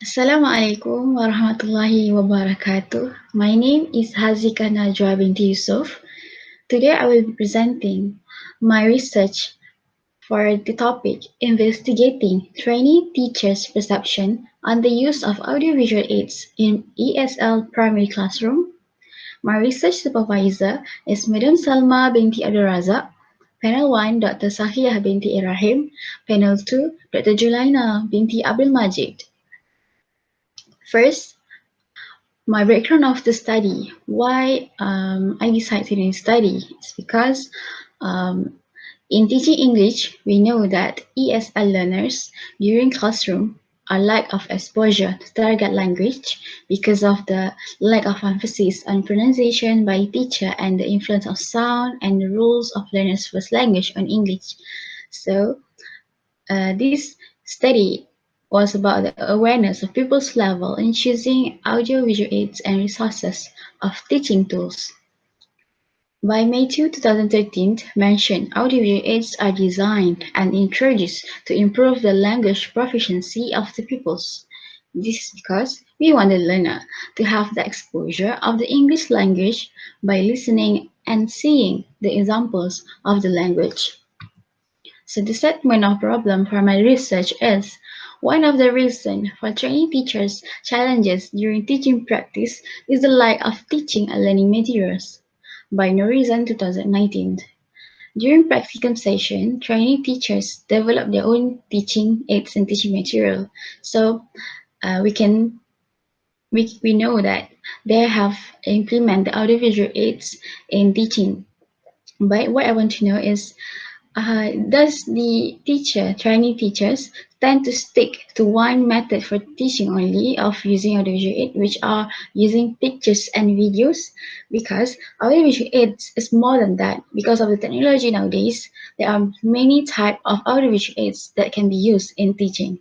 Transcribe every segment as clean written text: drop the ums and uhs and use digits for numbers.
Assalamualaikum warahmatullahi wabarakatuh. My name is Haziqah Najwa Binti Yusof. Today I will be presenting my research for the topic investigating trainee teachers' perception on the use of audiovisual aids in ESL primary classroom. My research supervisor is Madam Salma Binti Abdul Razak. Panel 1, Dr. Safiyah Binti Ibrahim. Panel 2, Dr. Julaina Binti Abdul Majid. First, my background of the study, why I decided to study, is because um, in teaching English, we know that ESL learners during classroom are lack of exposure to target language because of the lack of emphasis on pronunciation by teacher and the influence of sound and the rules of learners' first language on English. So this study was about the awareness of people's level in choosing audiovisual aids and resources of teaching tools. By May 2, 2013, mentioned audiovisual aids are designed and introduced to improve the language proficiency of the pupils. This is because we want the learner to have the exposure of the English language by listening and seeing the examples of the language. So the statement of problem for my research is one of the reasons for trainee teachers' challenges during teaching practice is the lack of teaching and learning materials. By No Reason 2019. During practicum session, trainee teachers develop their own teaching aids and teaching material. So we know that they have implemented audiovisual aids in teaching. But what I want to know is does the trainee teachers, tend to stick to one method for teaching only of using audiovisual aid, which are using pictures and videos? Because audiovisual aids is more than that. Because of the technology nowadays, there are many types of audiovisual aids that can be used in teaching.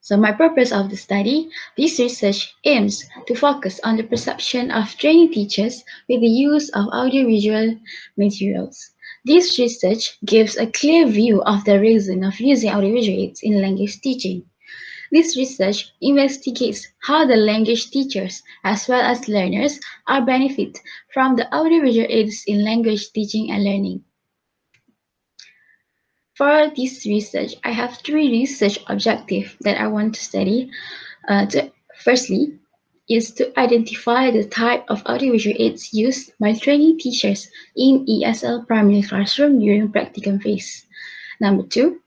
So my purpose of the study, this research aims to focus on the perception of trainee teachers with the use of audiovisual materials. This research gives a clear view of the reason of using audiovisual aids in language teaching. This research investigates how the language teachers as well as learners are benefit from the audiovisual aids in language teaching and learning. For this research, I have three research objectives that I want to study. Firstly, is to identify the type of audiovisual aids used by trainee teachers in ESL primary classroom during practicum phase. Number two,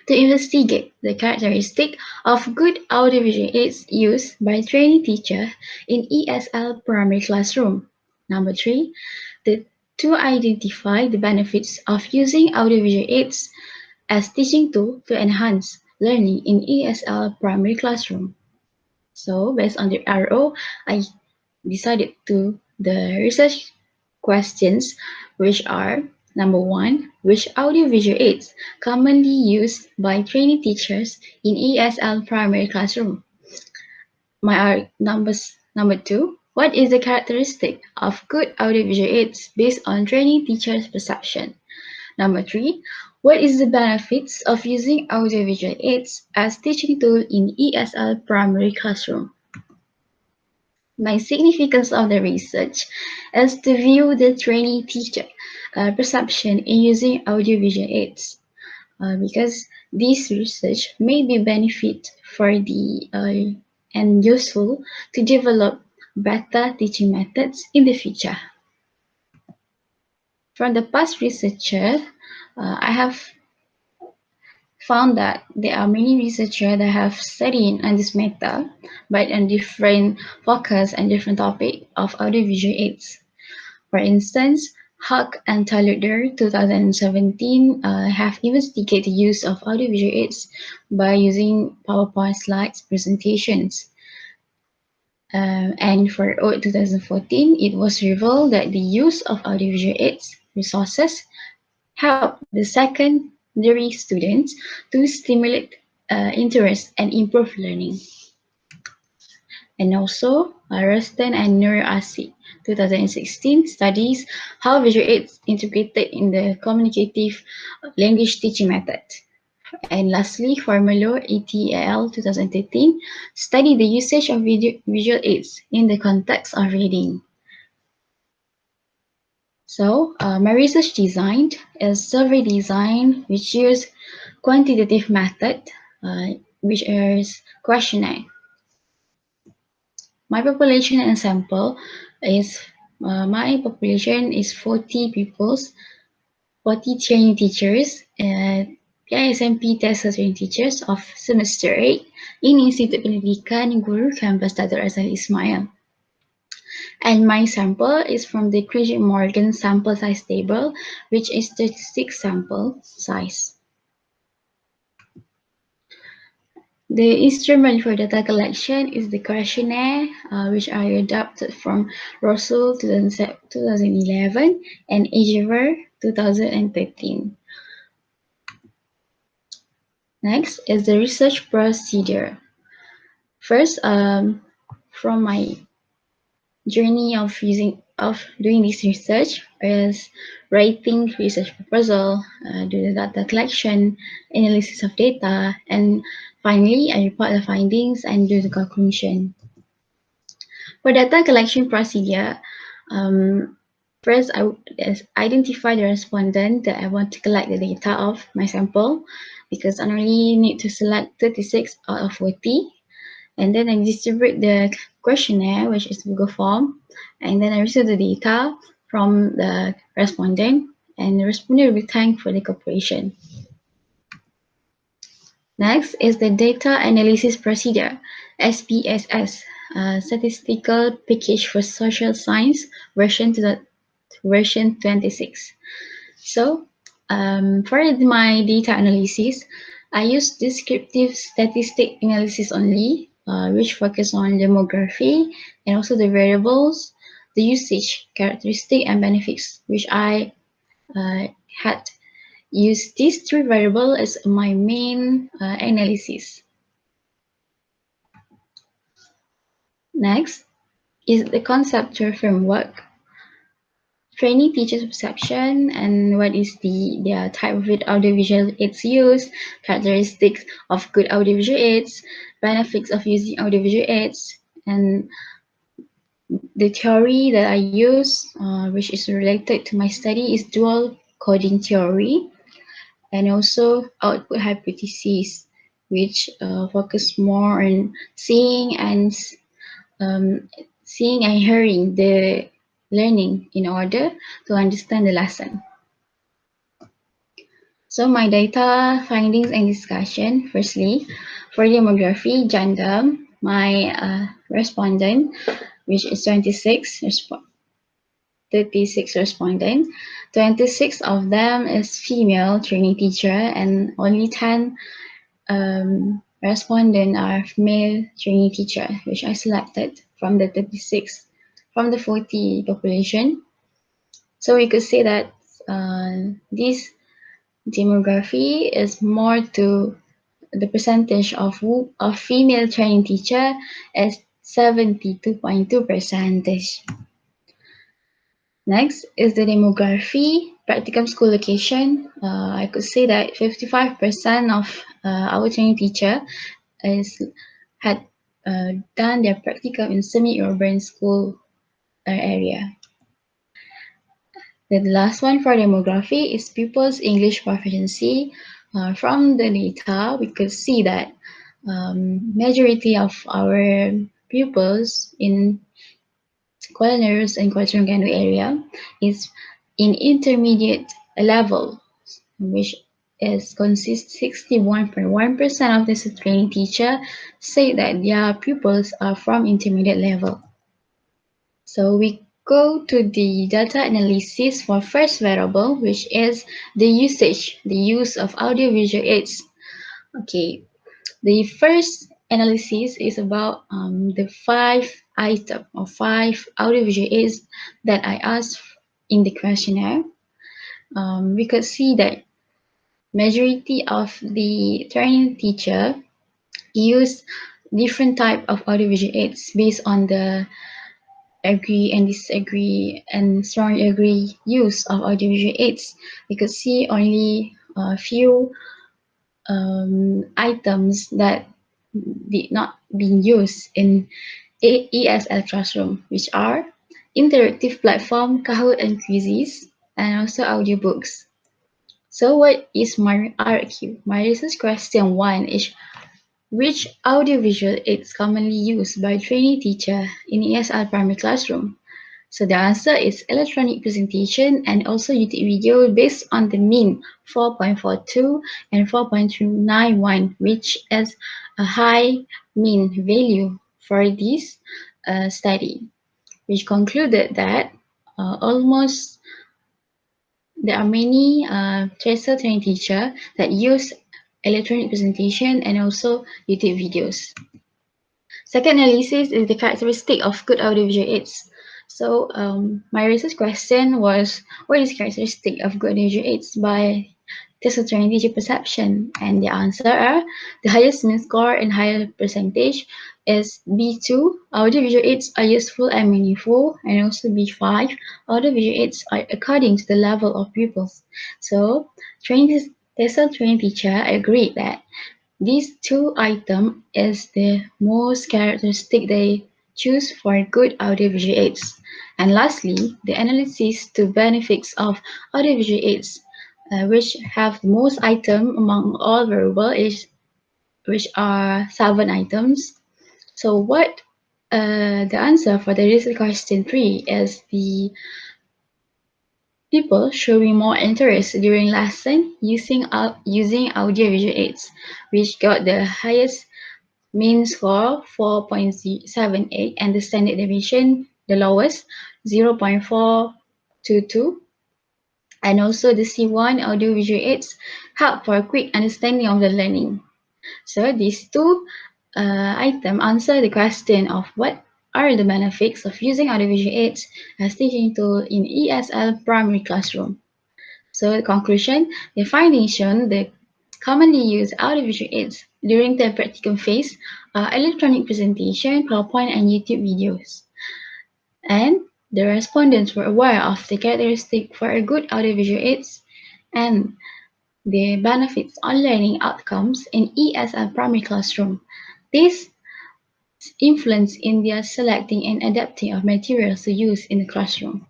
to investigate the characteristic of good audiovisual aids used by trainee teacher in ESL primary classroom. Number three, to identify the benefits of using audiovisual aids as teaching tool to enhance learning in ESL primary classroom. So based on the RO, I decided to the research questions, which are number one, which audiovisual aids commonly used by trainee teachers in ESL primary classroom? Number two, what is the characteristic of good audiovisual aids based on trainee teachers' perception? Number three, what is the benefits of using audiovisual aids as teaching tool in ESL primary classroom? My significance of the research is to view the trainee teacher perception in using audiovisual aids because this research may be benefit for the and useful to develop better teaching methods in the future. From the past researcher, I have found that there are many researchers that have studied on this matter, but on different focus and different topic of audiovisual aids. For instance, Huck and Taylor 2017 have investigated the use of audiovisual aids by using PowerPoint slides presentations. And for 2014, it was revealed that the use of audiovisual aids resources help the secondary students to stimulate interest and improve learning. And also, Ruston and Nur Asi 2016 studies how visual aids integrated in the communicative language teaching method. And lastly, Formula ETL 2013, study the usage of visual aids in the context of reading. So, my research design is survey design, which use quantitative method, which is questionnaire. My population and sample is my population is 40 pupils, 40 training teachers, and PISMP Tesl training teachers of semester 8 in Institut Pendidikan Guru Campus Datuk Razak Ismail. And my sample is from the Craig Morgan sample size table, which is 36 sample size. The instrument for data collection is the questionnaire, which I adapted from Russell 2011 and Agever 2013. Next is the research procedure. First, from my journey of doing this research is writing research proposal, do the data collection, analysis of data, and finally I report the findings and do the conclusion. For data collection procedure, first I would identify the respondent that I want to collect the data of my sample, because I only need to select 36 out of 40. And then I distribute the questionnaire, which is Google form, and then I receive the data from the respondent, and the respondent will be thanked for the cooperation. Next is the data analysis procedure, SPSS, Statistical Package for Social Science, version 26. So, for my data analysis, I use descriptive statistic analysis only, which focus on demography and also the variables, the usage, characteristic, and benefits, which I had used these three variables as my main analysis. Next is the conceptual framework. Trainee teaches perception and what is their type of audiovisual aids used, characteristics of good audiovisual aids, benefits of using audiovisual aids, and the theory that I use, which is related to my study, is dual coding theory, and also output hypothesis, which focus more on um, seeing and hearing the learning in order to understand the lesson. So my data findings and discussion. Firstly, for demography, gender, my respondent, which is 36 respondent. 26 of them is female training teacher, and only 10 respondent are male training teacher, which I selected from the 36, from the 40 population. So we could say that this demography is more to the percentage of female training teacher is 72.2%. Next is the demography, practicum school location. I could say that 55% of our training teacher had done their practicum in semi-urban school area. The last one for demography is pupils English proficiency. From the data, we could see that majority of our pupils in Kuala Nerus and Kuala Terengganu area is in intermediate level, which is consists 61.1% of the training teacher say that their pupils are from intermediate level. So we go to the data analysis for first variable, which is the use of audiovisual aids. Okay, the first analysis is about the 5 items or 5 audiovisual aids that I asked in the questionnaire. We could see that majority of the training teacher use different type of audiovisual aids based on the agree and disagree and strongly agree use of audiovisual aids. We could see only a few items that did not being used in ESL classroom, which are interactive platform, Kahoot and quizzes, and also audiobooks. So what is my RQ? My research question 1 is which audiovisual aids commonly used by trainee teacher in ESL primary classroom? So the answer is electronic presentation and also YouTube video based on the mean 4.42 and 4.291, which is a high mean value for this study, which concluded that almost there are many Tesl training teacher that use electronic presentation and also YouTube videos. Second analysis is the characteristic of good audiovisual aids. So my research question was, what is characteristic of good audiovisual aids by Tesl training teacher perception? And the answer are the highest mean score and higher percentage is B2. Audiovisual aids are useful and meaningful, and also B5. Audiovisual aids are according to the level of pupils. So Tesl training teacher agreed that these two items is the most characteristic they choose for good audiovisual aids. And lastly, the analysis to benefits of audiovisual aids, which have the most item among all variable is which are 7 items. So what the answer for the research question 3 is the people showing more interest during lesson using audiovisual aids, which got the highest mean score 4.78 and the standard deviation the lowest 0.422, and also the C1 audiovisual aids help for quick understanding of the learning. So these two items answer the question of what are the benefits of using audiovisual aids as teaching tool in ESL primary classroom. So the conclusion, the findings shown the commonly used audiovisual aids during the practicum phase are electronic presentation, PowerPoint, and YouTube videos. And the respondents were aware of the characteristic for a good audiovisual aids and the benefits on learning outcomes in ESL primary classroom. This influence in their selecting and adapting of materials to use in the classroom.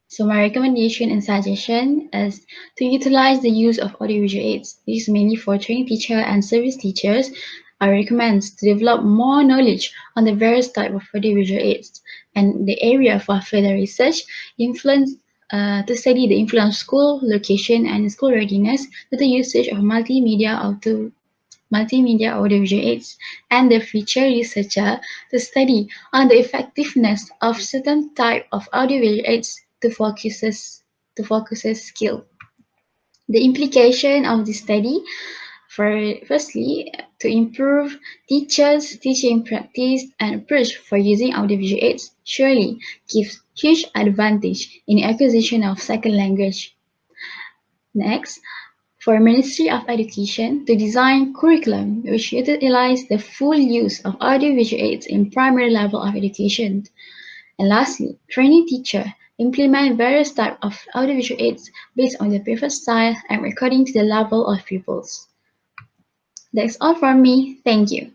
So my recommendation and suggestion is to utilize the use of audiovisual aids. This is mainly for training teacher and service teachers. I recommend to develop more knowledge on the various type of audiovisual aids and the area for further research, influence to study the influence of school, location, and school readiness to the usage of multimedia audiovisual aids, and the future researcher to study on the effectiveness of certain type of audiovisual aids to focuses skill. The implication of this study firstly, to improve teachers' teaching practice and approach for using audiovisual aids surely gives huge advantage in acquisition of second language. Next, for Ministry of Education to design curriculum which utilize the full use of audiovisual aids in primary level of education. And lastly, training teacher implement various types of audiovisual aids based on the preferred style and according to the level of pupils. That's all from me. Thank you.